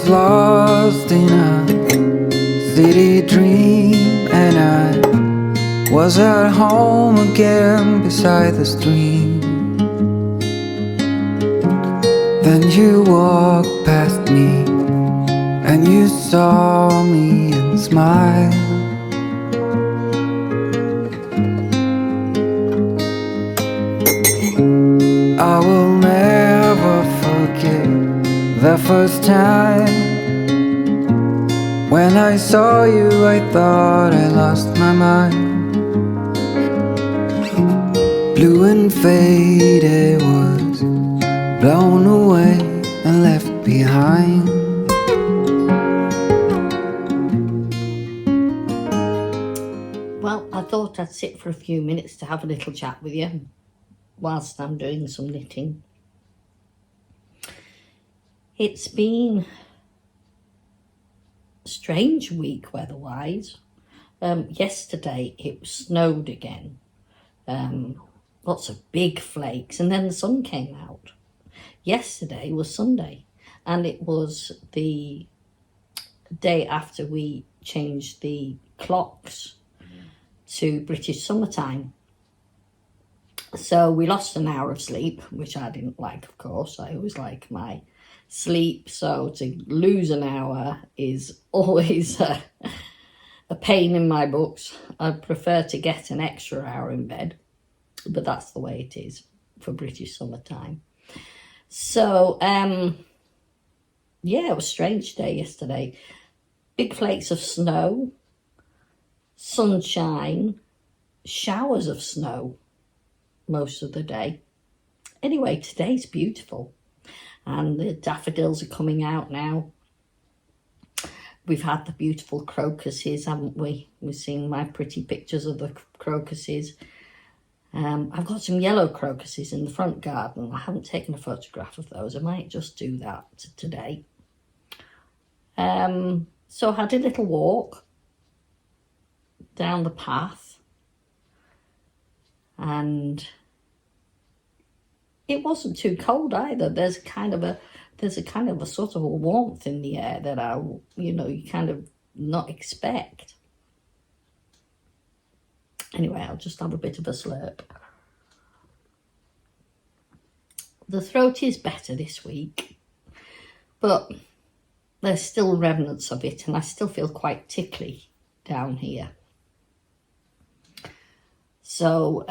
was lost in a city dream, and I was at home again beside the stream. Then you walked past me, and you saw me and smiled. I will never forget the first time when I saw you. I thought I lost my mind. Blue and faded was blown away and left behind. Well, I thought I'd sit for a few minutes to have a little chat with you whilst I'm doing some knitting. It's been a strange week weather-wise. Yesterday it snowed again. Lots of big flakes, and then the sun came out. Yesterday was Sunday, and it was the day after we changed the clocks to British summertime. So we lost an hour of sleep, which I didn't like, of course. I always like my sleep, so to lose an hour is always a pain in my books. I prefer to get an extra hour in bed, but that's the way it is for British summertime. So, yeah, it was a strange day yesterday. Big flakes of snow, sunshine, showers of snow most of the day. Anyway, today's beautiful, and the daffodils are coming out now. We've had the beautiful crocuses, haven't we? We've seen my pretty pictures of the crocuses. I've got some yellow crocuses in the front garden. I haven't taken a photograph of those. I might just do that today. So I had a little walk down the path, and it wasn't too cold either. There's a kind of a sort of a warmth in the air that you kind of not expect. Anyway, I'll just have a bit of a slurp. The throat is better this week, but there's still remnants of it, and I still feel quite tickly down here. So,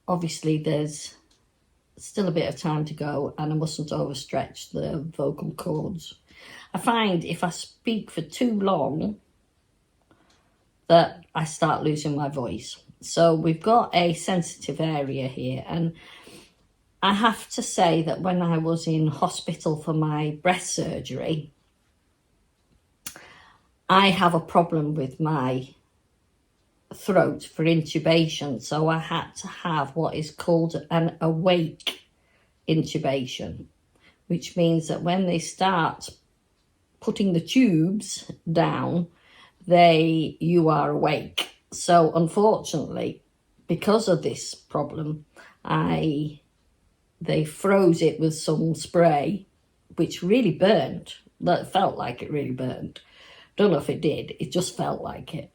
obviously there's still a bit of time to go, and I mustn't overstretch the vocal cords. I find if I speak for too long that I start losing my voice. So we've got a sensitive area here, and I have to say that when I was in hospital for my breast surgery, I have a problem with my throat for intubation, so I had to have what is called an awake intubation, which means that when they start putting the tubes down, you are awake. So unfortunately, because of this problem, they froze it with some spray, which really burned. That felt like it really burned. Don't know if it did, it just felt like it.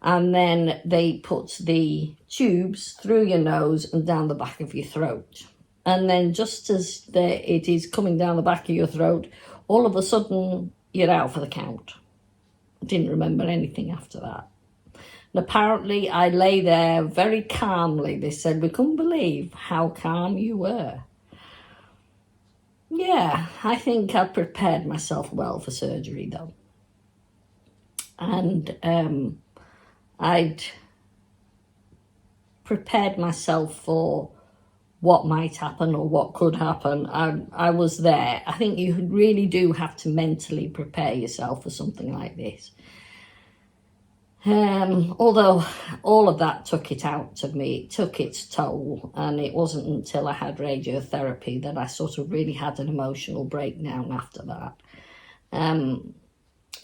And then they put the tubes through your nose and down the back of your throat. And then just as it is coming down the back of your throat, all of a sudden you're out for the count. I didn't remember anything after that. And apparently I lay there very calmly. They said, we couldn't believe how calm you were. Yeah, I think I prepared myself well for surgery though. And I'd prepared myself for what might happen or what could happen. I was there. I think you really do have to mentally prepare yourself for something like this. Although all of that took it out of me, it took its toll, and it wasn't until I had radiotherapy that I sort of really had an emotional breakdown after that.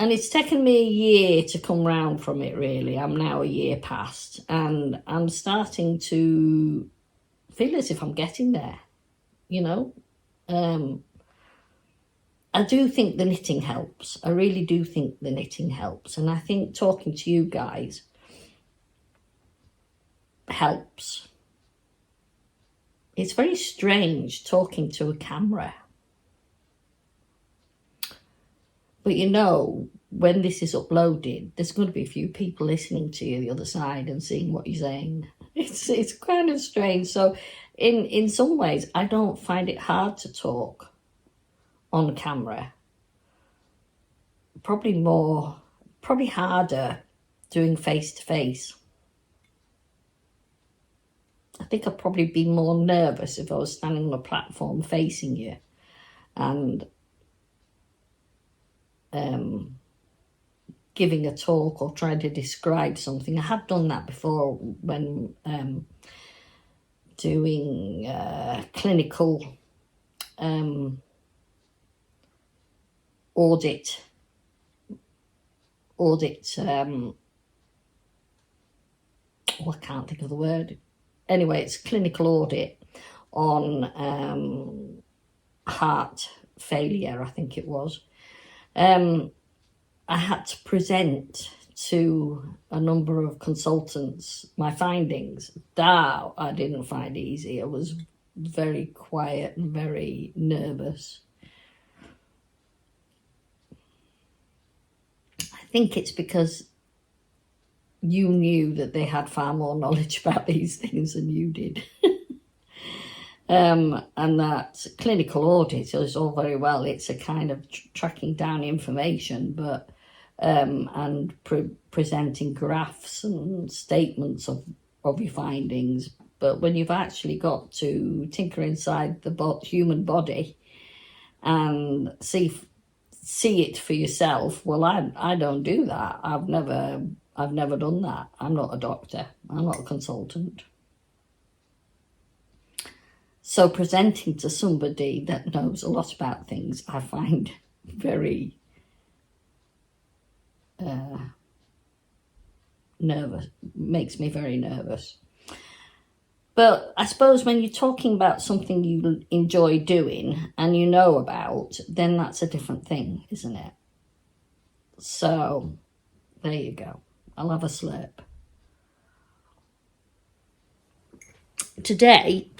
And it's taken me a year to come round from it, really. I'm now a year past, and I'm starting to feel as if I'm getting there, you know. I do think the knitting helps. I really do think the knitting helps. And I think talking to you guys helps. It's very strange talking to a camera. But you know, when this is uploaded, there's going to be a few people listening to you the other side and seeing what you're saying. It's kind of strange. So in some ways, I don't find it hard to talk on camera. Probably harder doing face-to-face. I think I'd probably be more nervous if I was standing on a platform facing you and giving a talk or trying to describe something. I have done that before when doing clinical audit, I can't think of the word. Anyway, it's clinical audit on heart failure, I think it was. I had to present to a number of consultants my findings. That I didn't find easy. I was very quiet and very nervous. I think it's because you knew that they had far more knowledge about these things than you did. And that clinical audit is all very well. It's a kind of tracking down information, but and presenting graphs and statements of your findings. But when you've actually got to tinker inside the human body and see it for yourself, well, I don't do that. I've never done that. I'm not a doctor. I'm not a consultant. So presenting to somebody that knows a lot about things, I find very nervous, makes me very nervous. But I suppose when you're talking about something you enjoy doing and you know about, then that's a different thing, isn't it? So there you go. I'll have a slurp. Today,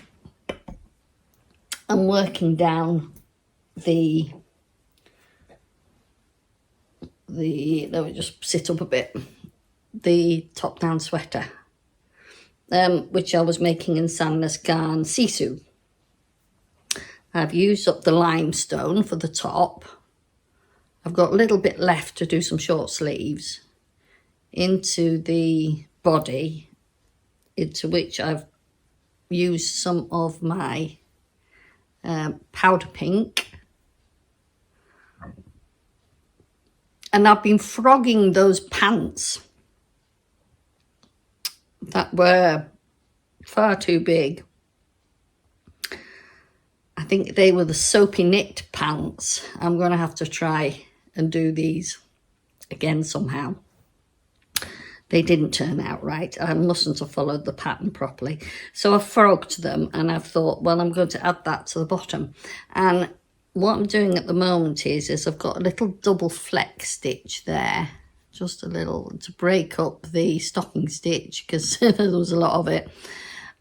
I'm working down the let me just sit up a bit, the top-down sweater, which I was making in Sandnes Garn Sisu. I've used up the limestone for the top. I've got a little bit left to do some short sleeves into the body, into which I've used some of my powder pink. And I've been frogging those pants that were far too big. I think they were the soapy knit pants. I'm going to have to try and do these again somehow. They didn't turn out right. I mustn't have followed the pattern properly. So I've frogged them and I've thought, well, I'm going to add that to the bottom. And what I'm doing at the moment is I've got a little double flex stitch there, just a little to break up the stocking stitch because there was a lot of it.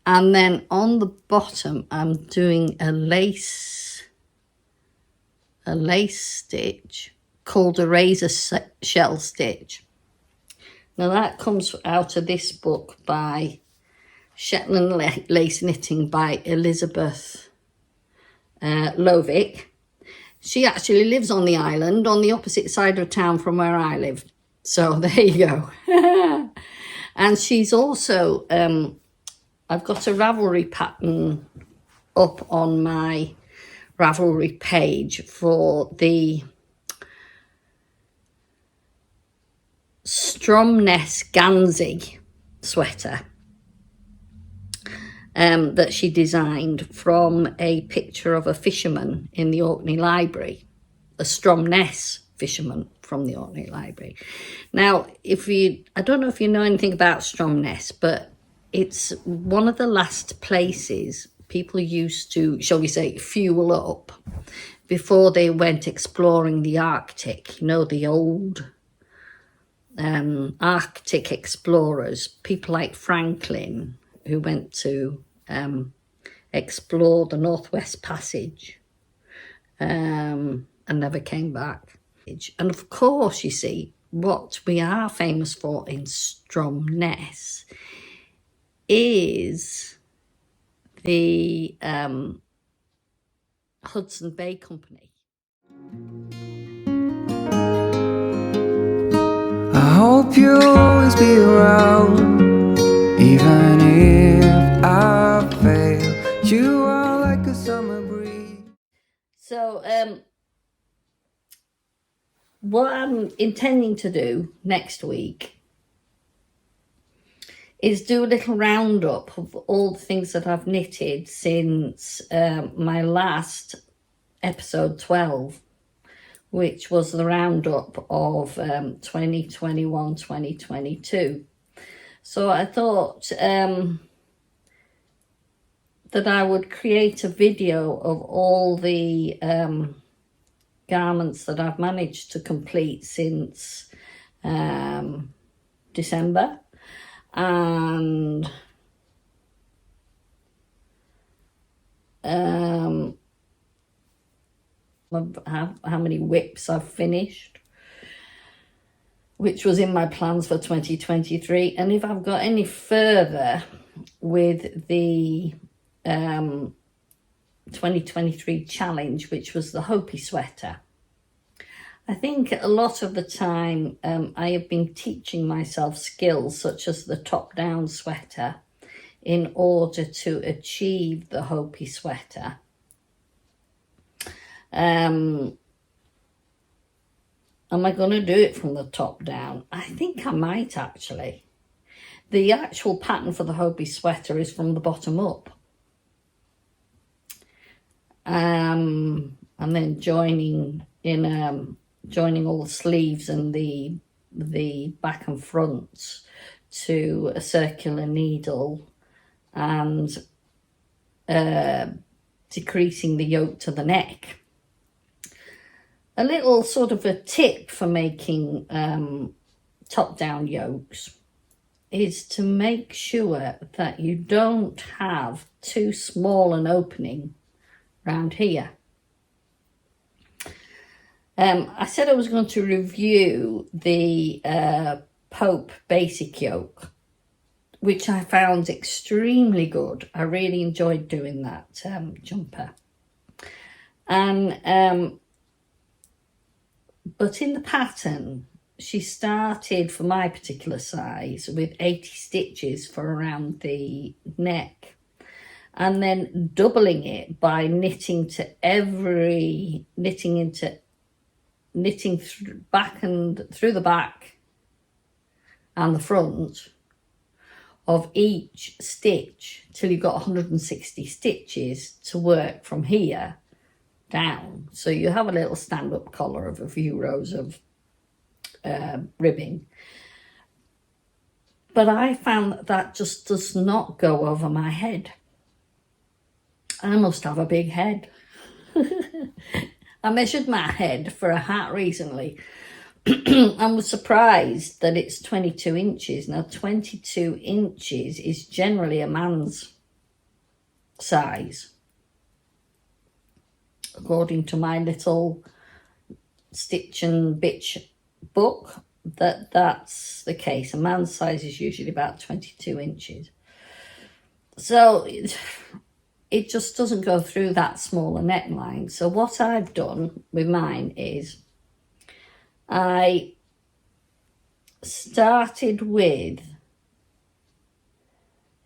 And then on the bottom, I'm doing a lace stitch called a razor shell stitch. Now that comes out of this book by Shetland Lace Knitting by Elizabeth Lovick. She actually lives on the island on the opposite side of town from where I live. So there you go. And she's also, I've got a Ravelry pattern up on my Ravelry page for the Stromness Gansey sweater that she designed from a picture of a fisherman in the Orkney Library, a Stromness fisherman from the Orkney Library. Now, I don't know if you know anything about Stromness, but it's one of the last places people used to, shall we say, fuel up before they went exploring the Arctic, you know, the old Arctic explorers, people like Franklin, who went to explore the Northwest Passage and never came back. And of course, you see, what we are famous for in Stromness is the Hudson Bay Company. I hope you'll always be around, even if I fail. You are like a summer breeze. So, what I'm intending to do next week is do a little roundup of all the things that I've knitted since my last episode 12, which was the roundup of 2021-2022. So I thought that I would create a video of all the garments that I've managed to complete since December, and how many whips I've finished, which was in my plans for 2023, and if I've got any further with the 2023 challenge, which was the Hopi sweater. I think a lot of the time I have been teaching myself skills such as the top-down sweater in order to achieve the Hopi sweater. Am I going to do it from the top down? I think I might, actually. The actual pattern for the Hopi sweater is from the bottom up. And then joining all the sleeves and the back and fronts to a circular needle, and decreasing the yoke to the neck. A little sort of a tip for making top-down yokes is to make sure that you don't have too small an opening around here. I said I was going to review the Pope Basic Yoke, which I found extremely good. I really enjoyed doing that jumper. And but in the pattern, she started, for my particular size, with 80 stitches for around the neck, and then doubling it by knitting back and through the back and the front of each stitch till you've got 160 stitches to work from here down. So you have a little stand-up collar of a few rows of ribbing. But I found that just does not go over my head. I must have a big head. I measured my head for a hat recently and was surprised that it's 22 inches. Now, 22 inches is generally a man's size, according to my little Stitch and Bitch book. That's the case. A man's size is usually about 22 inches. So it just doesn't go through that smaller neckline. So what I've done with mine is I started with,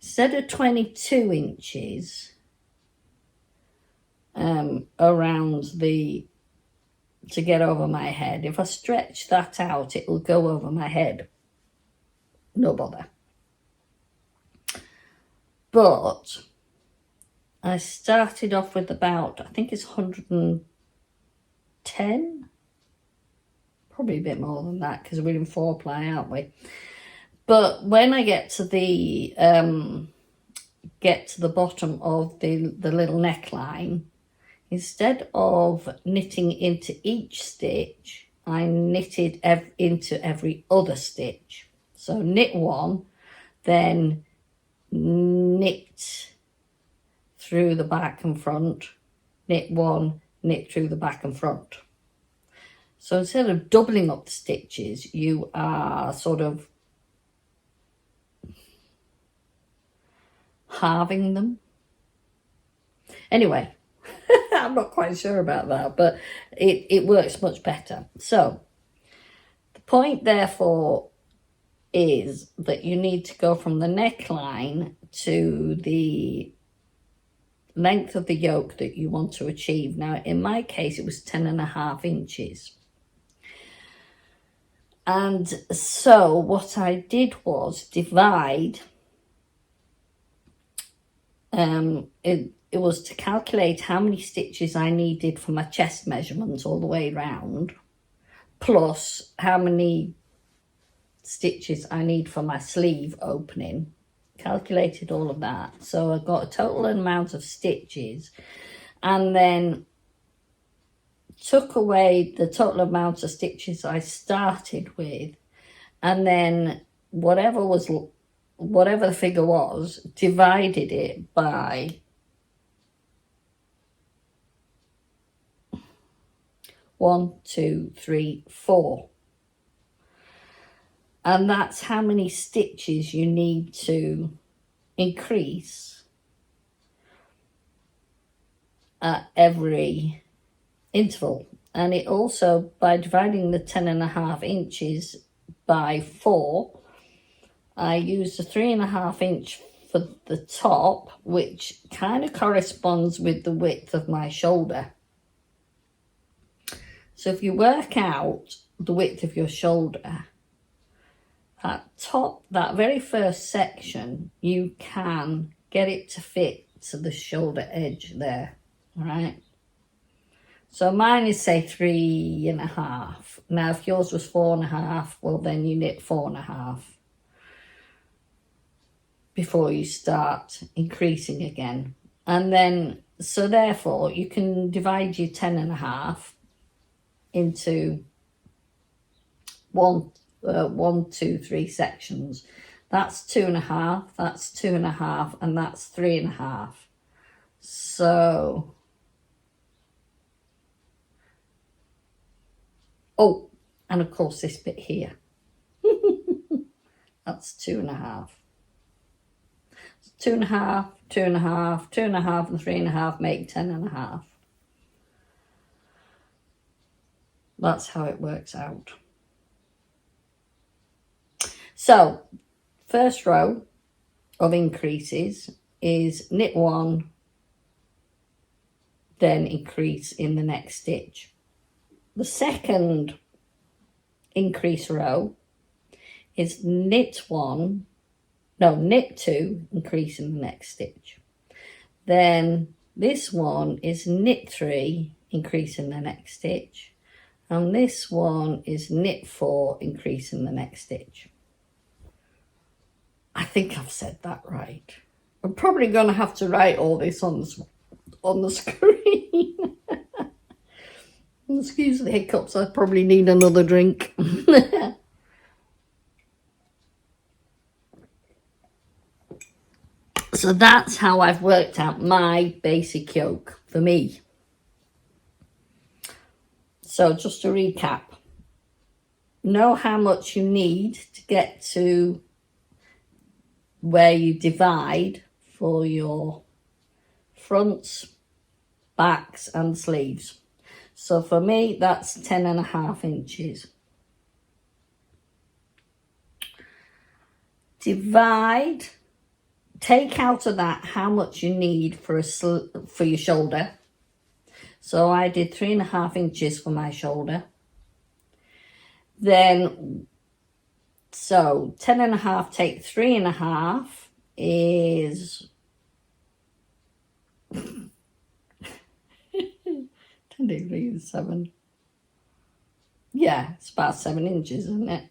instead of 22 inches around to get over my head, if I stretch that out, it will go over my head. No bother. But I started off with about, I think it's 110, probably a bit more than that because we're in 4-ply, aren't we? But when I get to the bottom of the little neckline, instead of knitting into each stitch, I knitted into every other stitch. So knit one, then knit through the back and front, knit one, knit through the back and front. So instead of doubling up the stitches, you are sort of halving them. Anyway, I'm not quite sure about that, but it works much better. So the point, therefore, is that you need to go from the neckline to the length of the yoke that you want to achieve. Now, in my case, it was 10.5 inches. And so what I did was divide. It was to calculate how many stitches I needed for my chest measurements all the way around, plus how many stitches I need for my sleeve opening. Calculated all of that. So I got a total amount of stitches, and then took away the total amount of stitches I started with, and then whatever the figure was, divided it by 1, 2, 3, 4. And that's how many stitches you need to increase at every interval. And it also, by dividing the 10.5 inches by 4, I used a 3.5 inch for the top, which kind of corresponds with the width of my shoulder. So if you work out the width of your shoulder, at top, that very first section, you can get it to fit to the shoulder edge there, all right? So mine is, say, 3.5. Now, if yours was 4.5, well, then you knit 4.5 before you start increasing again. And then, so therefore, you can divide your 10.5 into 1, 2, 3 sections. That's 2.5, that's 2.5, and that's 3.5. So, oh, and of course this bit here. That's 2.5. 2.5, 2.5, 2.5, and 3.5 make 10.5. That's how it works out. So, first row of increases is knit one, then increase in the next stitch. The second increase row is knit two, increase in the next stitch. Then this one is knit 3, increase in the next stitch. And this one is knit 4, increase in the next stitch. I think I've said that right. I'm probably going to have to write all this on the screen. Excuse the hiccups, I probably need another drink. So that's how I've worked out my basic yoke for me. So just to recap, know how much you need to get to where you divide for your fronts, backs and sleeves. So for me, that's 10.5 inches. Divide, take out of that how much you need for your shoulder. So I did 3.5 inches for my shoulder. Then, so 10.5 take 3.5 is 10 degrees 7. Yeah, it's about 7 inches, isn't it?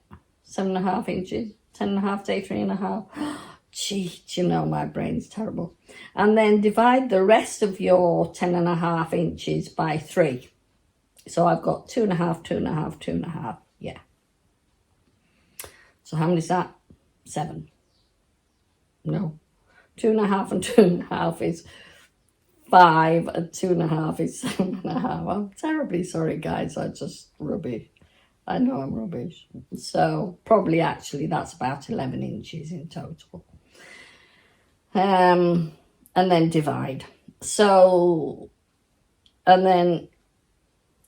7.5 inches. 10.5 take 3.5. Gee, do you know, my brain's terrible. And then divide the rest of your 10.5 inches by 3. So I've got 2.5, 2.5, 2.5. Yeah. So how many is that? 7. No. 2.5 and 2.5 is 5, and 2.5 is 7.5. I'm terribly sorry, guys. I just rubbish. I know I'm rubbish. So probably actually that's about 11 inches in total. And then divide. So, and then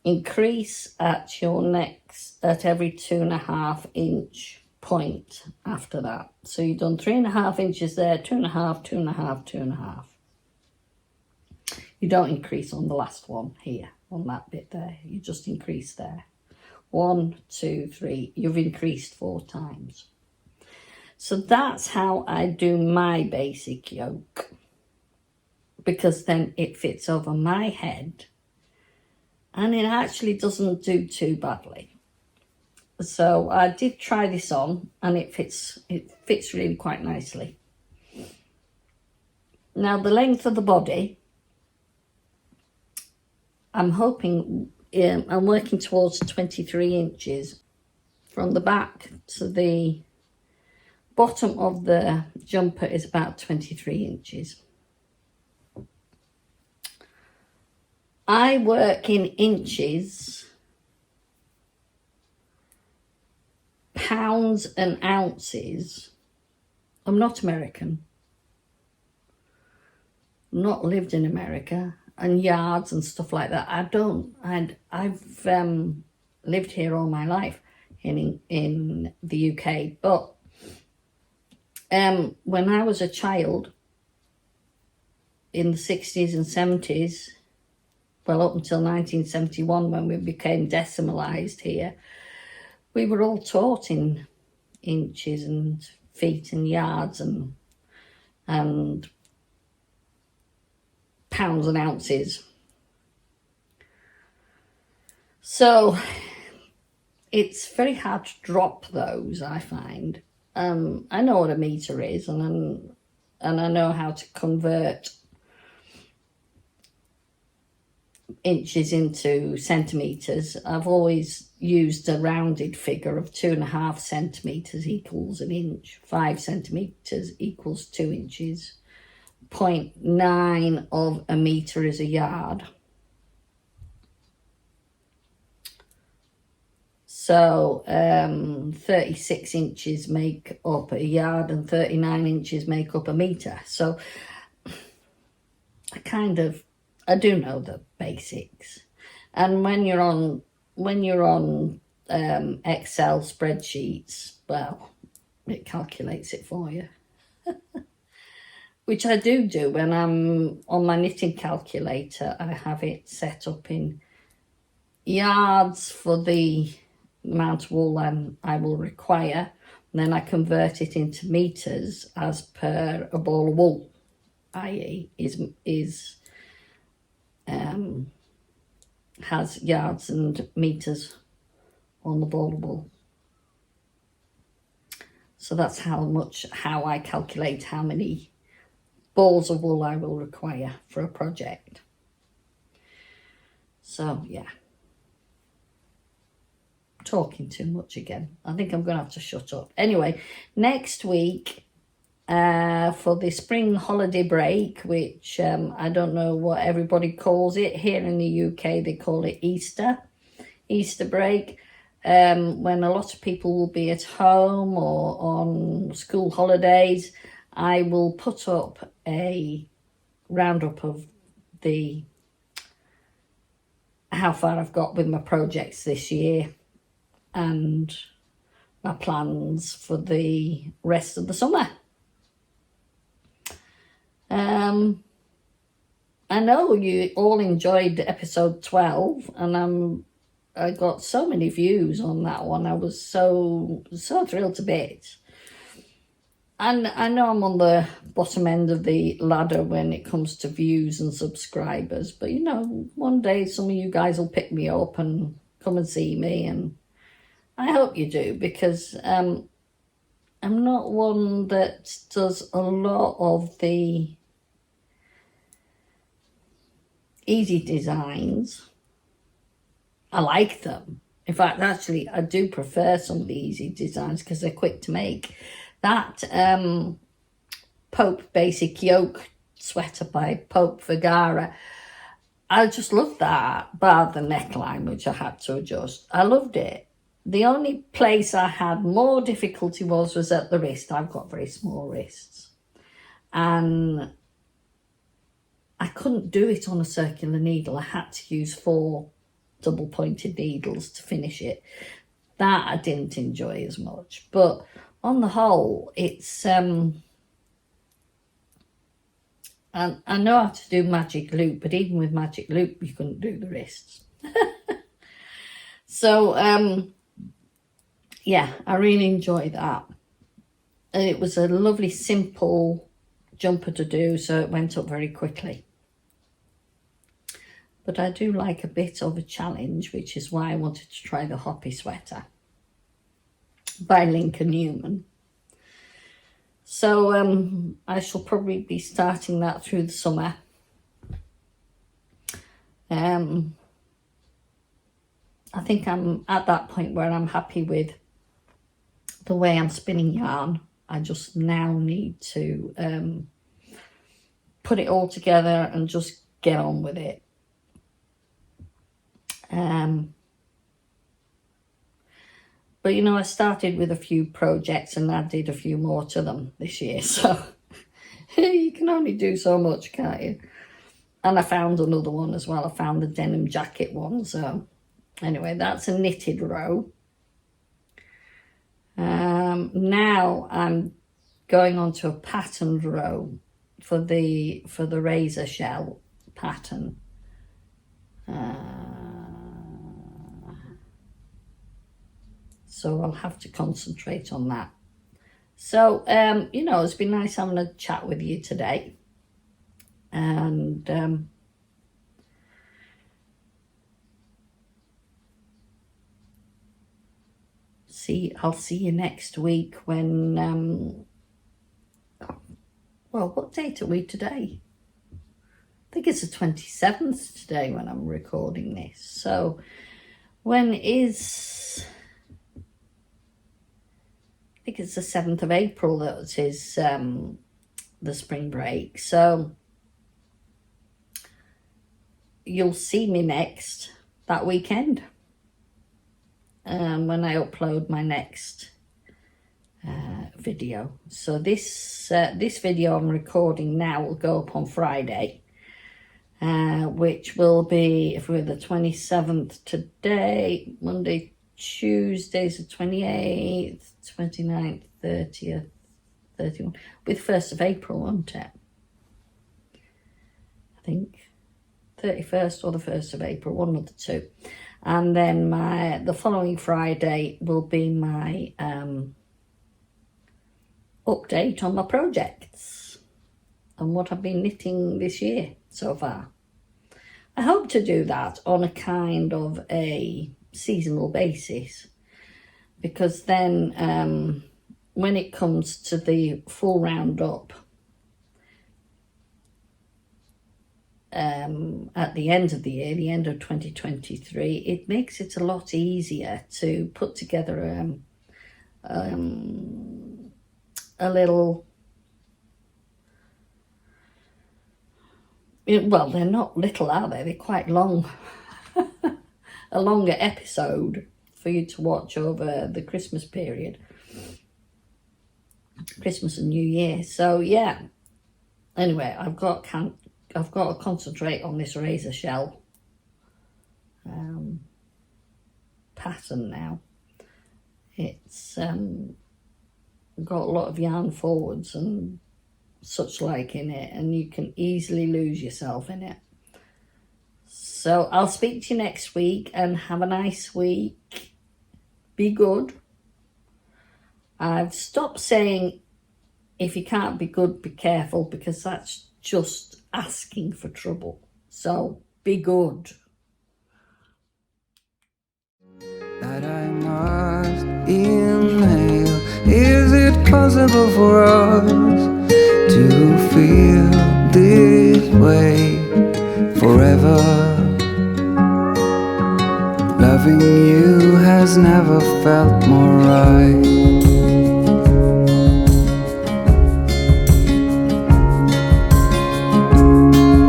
increase at your next, at every 2.5 inch point after that. So you've done 3.5 inches there, 2.5, 2.5, 2.5. You don't increase on the last one here, on that bit there. You just increase there. 1, 2, 3. You've increased 4 times. So that's how I do my basic yoke, because then it fits over my head and it actually doesn't do too badly. So I did try this on and it fits really quite nicely. Now the length of the body, I'm hoping, I'm working towards 23 inches from the back to the bottom of the jumper is about 23 inches. I work in inches, pounds and ounces. I'm not American. Not lived in America, and yards and stuff like that. I've lived here all my life in the UK, but when I was a child in the 60s and 70s, well, up until 1971 when we became decimalised here, we were all taught in inches and feet and yards and pounds and ounces. So it's very hard to drop those, I find. I know what a metre is, and I know how to convert inches into centimetres. I've always used a rounded figure of 2.5 centimetres equals an inch, 5 centimetres equals 2 inches, 0.9 of a metre is a yard. So 36 inches make up a yard and 39 inches make up a metre. So I do know the basics. And when you're on Excel spreadsheets, well, it calculates it for you. Which I do when I'm on my knitting calculator. I have it set up in yards for the amount of wool I will require, and then I convert it into meters as per a ball of wool, i.e. has yards and meters on the ball of wool. So that's how I calculate how many balls of wool I will require for a project. So yeah, talking too much again. I think I'm going to have to shut up. Anyway, next week for the spring holiday break, which I don't know what everybody calls it. Here in the UK, they call it Easter break, when a lot of people will be at home or on school holidays. I will put up a roundup of how far I've got with my projects this year and my plans for the rest of the summer. I know you all enjoyed episode 12, and I got so many views on that one. I was so thrilled to bits. And I know I'm on the bottom end of the ladder when it comes to views and subscribers, but one day some of you guys will pick me up and come and see me, and I hope you do, because I'm not one that does a lot of the easy designs. I like them. In fact, actually, I do prefer some of the easy designs because they're quick to make. That Pope Basic Yoke sweater by Pope Vergara, I just loved that, bar the neckline, which I had to adjust. I loved it. The only place I had more difficulty was at the wrist. I've got very small wrists. And I couldn't do it on a circular needle. I had to use 4 double-pointed needles to finish it. That I didn't enjoy as much. But on the whole, it's... and I know how to do magic loop, but even with magic loop, you couldn't do the wrists. So, yeah, I really enjoyed that. And it was a lovely, simple jumper to do, so it went up very quickly. But I do like a bit of a challenge, which is why I wanted to try the Hoppy Sweater by Lincoln Newman. So I shall probably be starting that through the summer. I think I'm at that point where I'm happy with the way I'm spinning yarn. I just now need to put it all together and just get on with it. But, you know, I started with a few projects and added a few more to them this year. So you can only do so much, can't you? And I found another one as well. I found the denim jacket one. So anyway, that's a knitted row. Now I'm going on to a patterned row for the razor shell pattern. So I'll have to concentrate on that. So, you know, it's been nice having a chat with you today. And I'll see you next week when, well, what date are we today? I think it's the 27th today when I'm recording this. So when is... I think it's the 7th of April that is the spring break. So you'll see me next that weekend when I upload my next video. So this video I'm recording now will go up on Friday, which will be, if we're the 27th today, Monday, Tuesday's the 28th, 29th, 30th, 31st, with 1st of April, won't it? I think 31st or the 1st of April, one of the two. And then the following Friday will be my update on my projects and what I've been knitting this year so far. I hope to do that on a kind of a seasonal basis, because then when it comes to the full roundup at the end of the year, the end of 2023, it makes it a lot easier to put together a little, well, they're not little, are they? They're quite long. A longer episode for you to watch over the Christmas period, Christmas and New Year. So yeah, anyway, I've got to concentrate on this razor shell pattern now. It's got a lot of yarn forwards and such like in it, and you can easily lose yourself in it. So I'll speak to you next week, and have a nice week. Be good. I've stopped saying if you can't be good, be careful, because that's just asking for trouble. So be good. That I must inhale. Is it possible for us to feel this way forever. Loving you has never felt more right.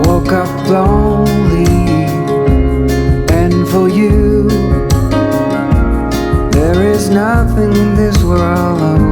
Woke up lonely, and for you there is nothing in this world I